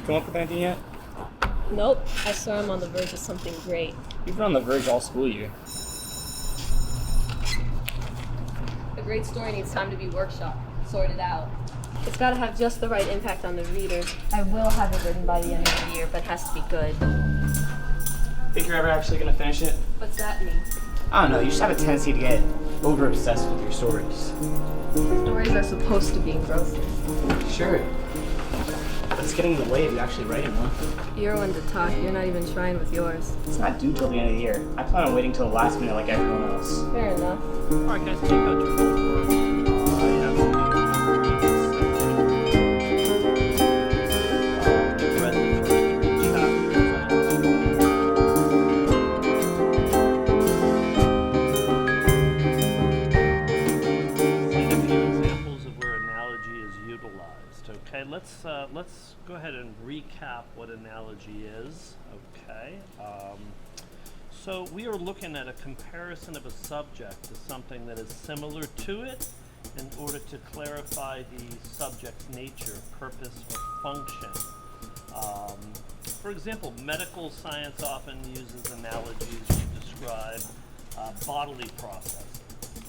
come up with anything yet? Nope. I swear I'm on the verge of something great. You've been on the verge all school year. A great story needs time to be workshopped, sorted out. It's got to have just the right impact on the reader. I will have it written by the end of the year, but it has to be good. Think you're ever actually going to finish it? What's that mean? I don't know, you just have a tendency to get over-obsessed with your stories. Stories are supposed to be engrossing. Sure. But it's getting in the way of you actually writing one. You're one to talk. You're not even trying with yours. It's not due till the end of the year. I plan on waiting till the last minute like everyone else. Fair enough. Alright guys, check out your Let's go ahead and recap what analogy is. Okay. So we are looking at a comparison of a subject to something that is similar to it in order to clarify the subject's nature, purpose, or function. For example, medical science often uses analogies to describe bodily processes,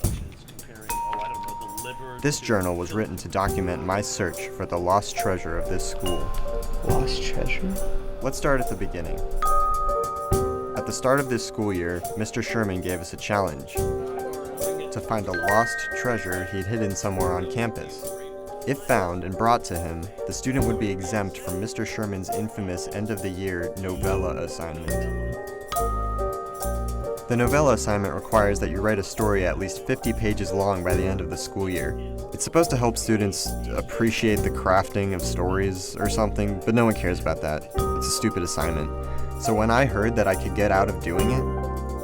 such as comparing, the liver. This journal was written to document my search for the lost treasure of this school. Lost treasure? Let's start at the beginning. At the start of this school year, Mr. Sherman gave us a challenge to find a lost treasure he'd hidden somewhere on campus. If found and brought to him, the student would be exempt from Mr. Sherman's infamous end-of-the-year novella assignment. The novella assignment requires that you write a story at least 50 pages long by the end of the school year. It's supposed to help students appreciate the crafting of stories or something, but no one cares about that. It's a stupid assignment. So when I heard that I could get out of doing it,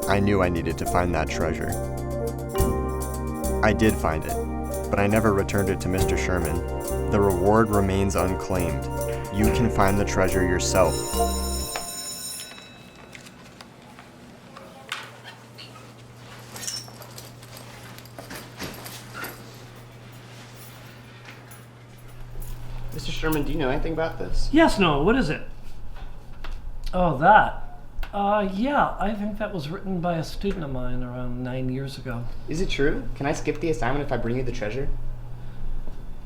I knew I needed to find that treasure. I did find it, but I never returned it to Mr. Sherman. The reward remains unclaimed. You can find the treasure yourself. Mr. Sherman, do you know anything about this? Yes, Noah, what is it? Oh, that. Yeah, I think that was written by a student of mine around 9 years ago. Is it true? Can I skip the assignment if I bring you the treasure?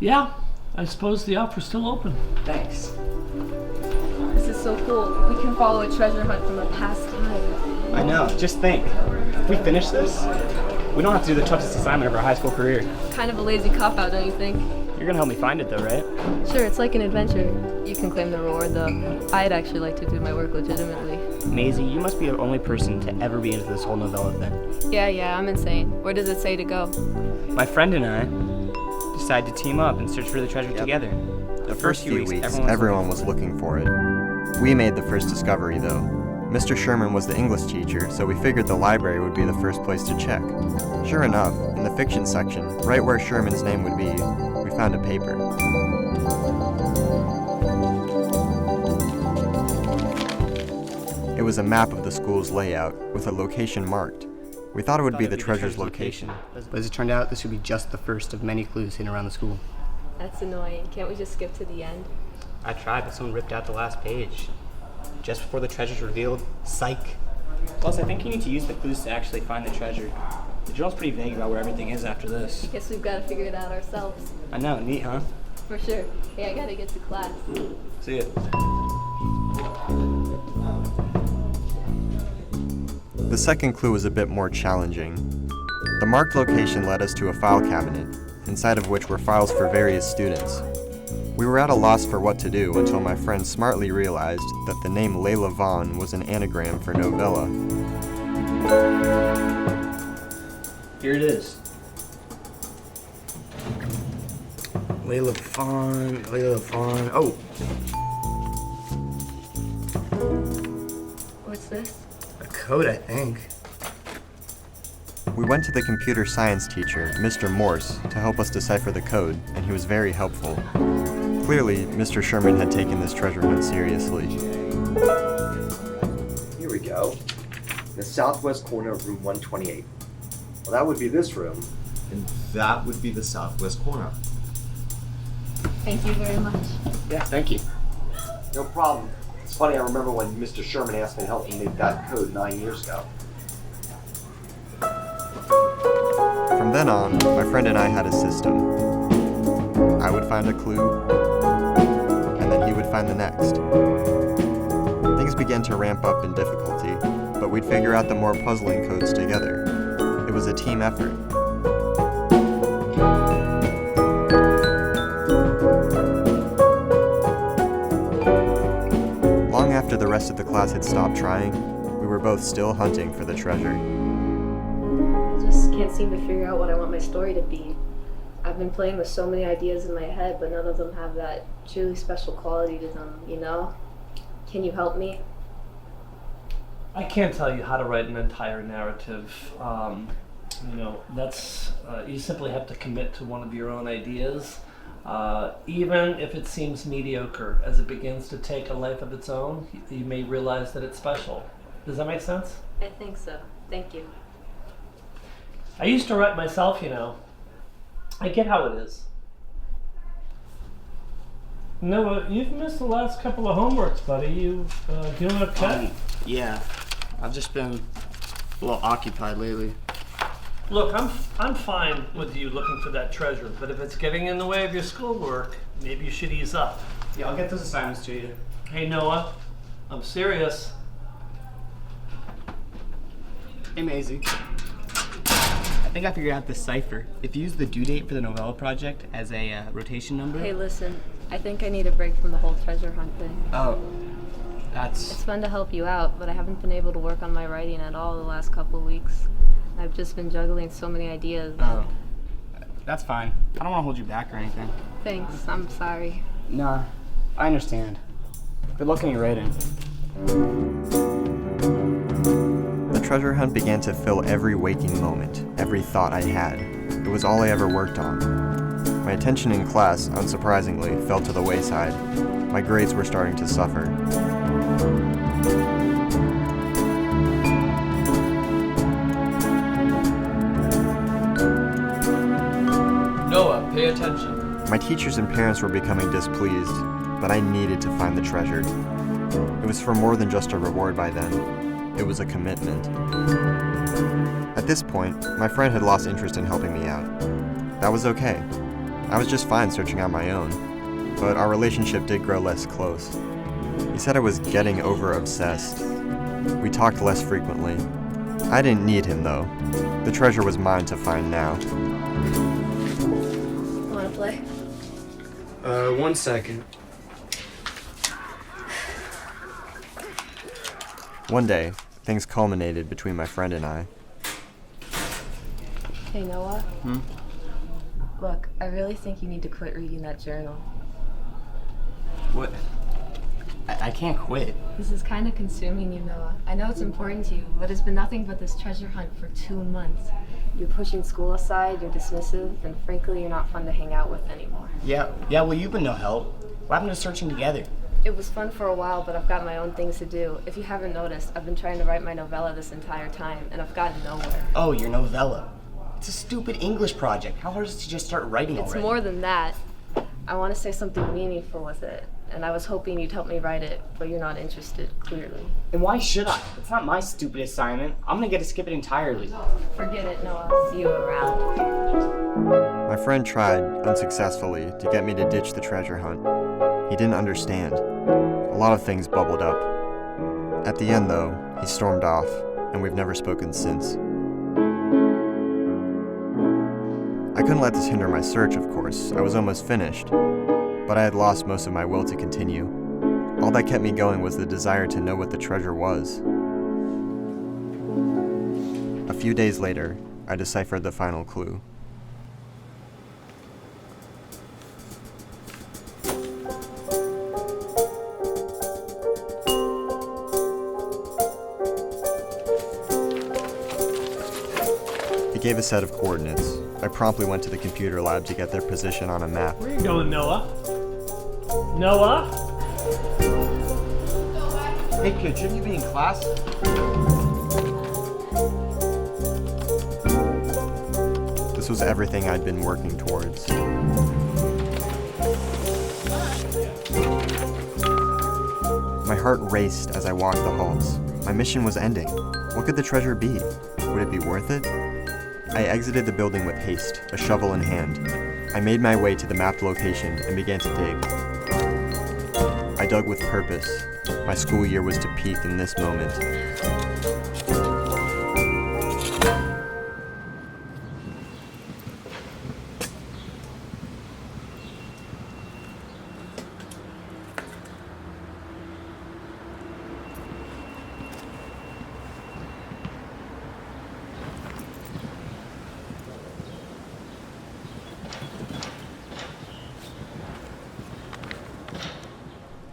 Yeah, I suppose the offer's still open. Thanks. This is so cool. We can follow a treasure hunt from a past time. I know, just think. If we finish this, we don't have to do the toughest assignment of our high school career. Kind of a lazy cop-out, don't you think? You're gonna help me find it though, right? Sure, it's like an adventure. You can claim the reward, though. I'd actually like to do my work legitimately. Mazie, you must be the only person to ever be into this whole novella thing. Yeah, I'm insane. Where does it say to go? My friend and I decided to team up and search for the treasure together. The first few weeks, everyone was looking for it. We made the first discovery, though. Mr. Sherman was the English teacher, so we figured the library would be the first place to check. Sure enough, in the fiction section, right where Sherman's name would be, we found a paper. It was a map of the school's layout, with a location marked. We thought it would be the treasure's location. But as it turned out, this would be just the first of many clues hidden around the school. That's annoying. Can't we just skip to the end? I tried, but someone ripped out the last page. Just before the treasure's revealed, psych. Plus, I think you need to use the clues to actually find the treasure. The journal's pretty vague about where everything is after this. Guess we've got to figure it out ourselves. I know, neat, huh? For sure. Hey, I gotta get to class. See ya. The second clue was a bit more challenging. The marked location led us to a file cabinet, inside of which were files for various students. We were at a loss for what to do until my friend smartly realized that the name Layla Vaughn was an anagram for novella. Here it is. Layla Vaughn. Oh! What's this? A code, I think. We went to the computer science teacher, Mr. Morse, to help us decipher the code, and he was very helpful. Clearly, Mr. Sherman had taken this treasure hunt seriously. Here we go. The southwest corner of room 128. Well, that would be this room. And that would be the southwest corner. Thank you very much. Yeah, thank you. No problem. It's funny, I remember when Mr. Sherman asked me to help him make that code 9 years ago. From then on, my friend and I had a system. I would find a clue, and then he would find the next. Things began to ramp up in difficulty, but we'd figure out the more puzzling codes together. It was a team effort. Long after the rest of the class had stopped trying, we were both still hunting for the treasure. I just can't seem to figure out what I want my story to be. I've been playing with so many ideas in my head, but none of them have that truly special quality to them, you know? Can you help me? I can't tell you how to write an entire narrative. That's you simply have to commit to one of your own ideas, even if it seems mediocre. As it begins to take a life of its own, you may realize that it's special. Does that make sense? I think so. Thank you. I used to write myself, I get how it is. Noah, you've missed the last couple of homeworks, buddy. You doing okay? Yeah. I've just been a little occupied lately. Look, I'm fine with you looking for that treasure, but if it's getting in the way of your schoolwork, maybe you should ease up. Yeah, I'll get those assignments to you. Hey, Noah, I'm serious. Hey, Mazie. I think I figured out this cipher. If you use the due date for the novella project as a rotation number... Hey, listen. I think I need a break from the whole treasure hunt thing. Oh, It's fun to help you out, but I haven't been able to work on my writing at all the last couple of weeks. I've just been juggling so many ideas. Oh. That's fine. I don't want to hold you back or anything. Thanks. I'm sorry. Nah, I understand. Good luck in your writing. The treasure hunt began to fill every waking moment, every thought I had. It was all I ever worked on. My attention in class, unsurprisingly, fell to the wayside. My grades were starting to suffer. Noah, pay attention. My teachers and parents were becoming displeased, but I needed to find the treasure. It was for more than just a reward by them. It was a commitment. At this point, my friend had lost interest in helping me out. That was okay. I was just fine searching on my own, but our relationship did grow less close. He said I was getting over-obsessed. We talked less frequently. I didn't need him, though. The treasure was mine to find now. Wanna play? 1 second. One day, things culminated between my friend and I. Hey, Noah. Look, I really think you need to quit reading that journal. What? I can't quit. This is kind of consuming you, Noah. I know it's important to you, but it's been nothing but this treasure hunt for 2 months. You're pushing school aside, you're dismissive, and frankly, you're not fun to hang out with anymore. Yeah, well, you've been no help. What happened to searching together? It was fun for a while, but I've got my own things to do. If you haven't noticed, I've been trying to write my novella this entire time, and I've gotten nowhere. Oh, your novella. It's a stupid English project. How hard is it to just start writing It's already? more than that. I want to say something meaningful with it, and I was hoping you'd help me write it, but you're not interested, clearly. Then why should I? It's not my stupid assignment. I'm gonna get to skip it entirely. Forget it, Noah. See you around. My friend tried, unsuccessfully, to get me to ditch the treasure hunt. He didn't understand. A lot of things bubbled up. At the end, though, he stormed off, and we've never spoken since. I couldn't let this hinder my search, of course. I was almost finished. But I had lost most of my will to continue. All that kept me going was the desire to know what the treasure was. A few days later, I deciphered the final clue. It gave a set of coordinates. I promptly went to the computer lab to get their position on a map. Where are you going, Noah? Noah? Hey kid, shouldn't you be in class? This was everything I'd been working towards. heart raced as I walked the halls. My mission was ending. What could the treasure be? Would it be worth it? I exited the building with haste, a shovel in hand. I made my way to the mapped location and began to dig. I dug with purpose. My school year was to peak in this moment.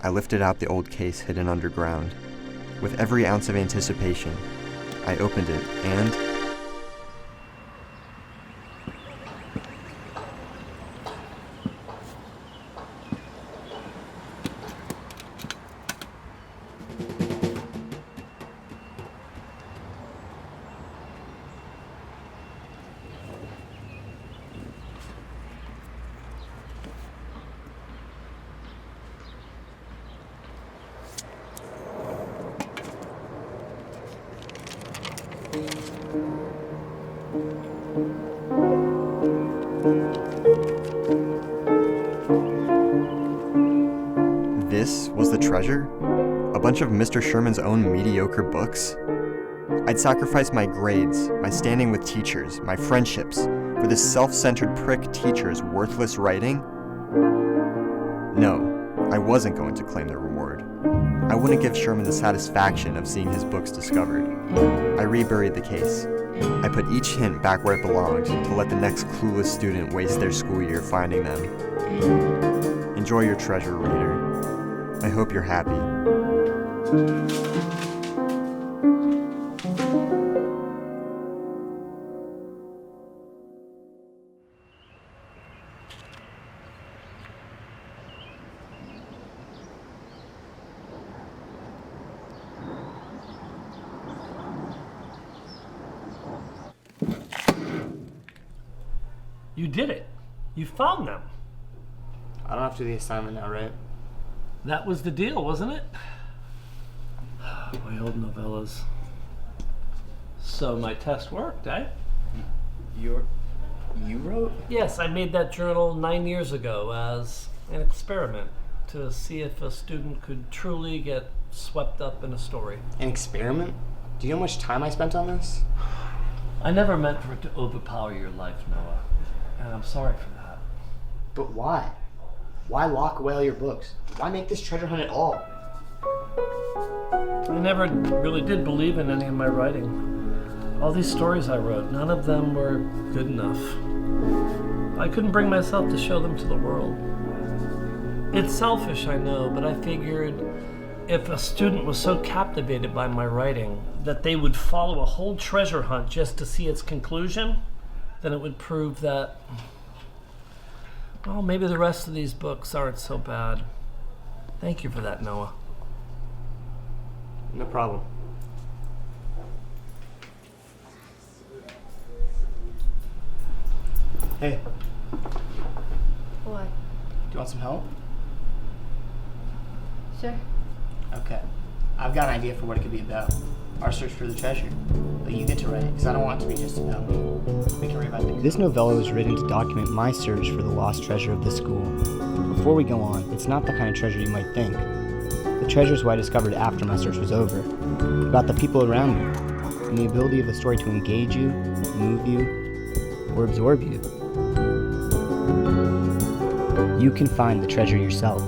I lifted out the old case hidden underground. With every ounce of anticipation, I opened it and... This was the treasure? A bunch of Mr. Sherman's own mediocre books? I'd sacrifice my grades, my standing with teachers, my friendships, for this self-centered prick teacher's worthless writing? No, I wasn't going to claim the reward. I wouldn't give Sherman the satisfaction of seeing his books discovered. I reburied the case. I put each hint back where it belonged to let the next clueless student waste their school year finding them. Enjoy your treasure, reader. I hope you're happy. You did it. You found them. I don't have to do the assignment now, right? That was the deal, wasn't it? My old novellas. So my test worked, eh? You wrote? Yes, I made that journal 9 years ago as an experiment to see if a student could truly get swept up in a story. An experiment? Do you know how much time I spent on this? I never meant for it to overpower your life, Noah. And I'm sorry for that. But why? Why lock away all your books? Why make this treasure hunt at all? I never really did believe in any of my writing. All these stories I wrote, none of them were good enough. I couldn't bring myself to show them to the world. It's selfish, I know, but I figured if a student was so captivated by my writing that they would follow a whole treasure hunt just to see its conclusion, then it would prove that, well, maybe the rest of these books aren't so bad. Thank you for that, Noah. No problem. Hey, What? do you want some help? Sure. Okay. I've got an idea for what it could be about. Our search for the treasure. But you get to write it, because I don't want it to be just about me. We can rewrite things. This novella was written to document my search for the lost treasure of the school. Before we go on, it's not the kind of treasure you might think. The treasure is what I discovered after my search was over. About the people around me, and the ability of the story to engage you, move you, or absorb you. You can find the treasure yourself.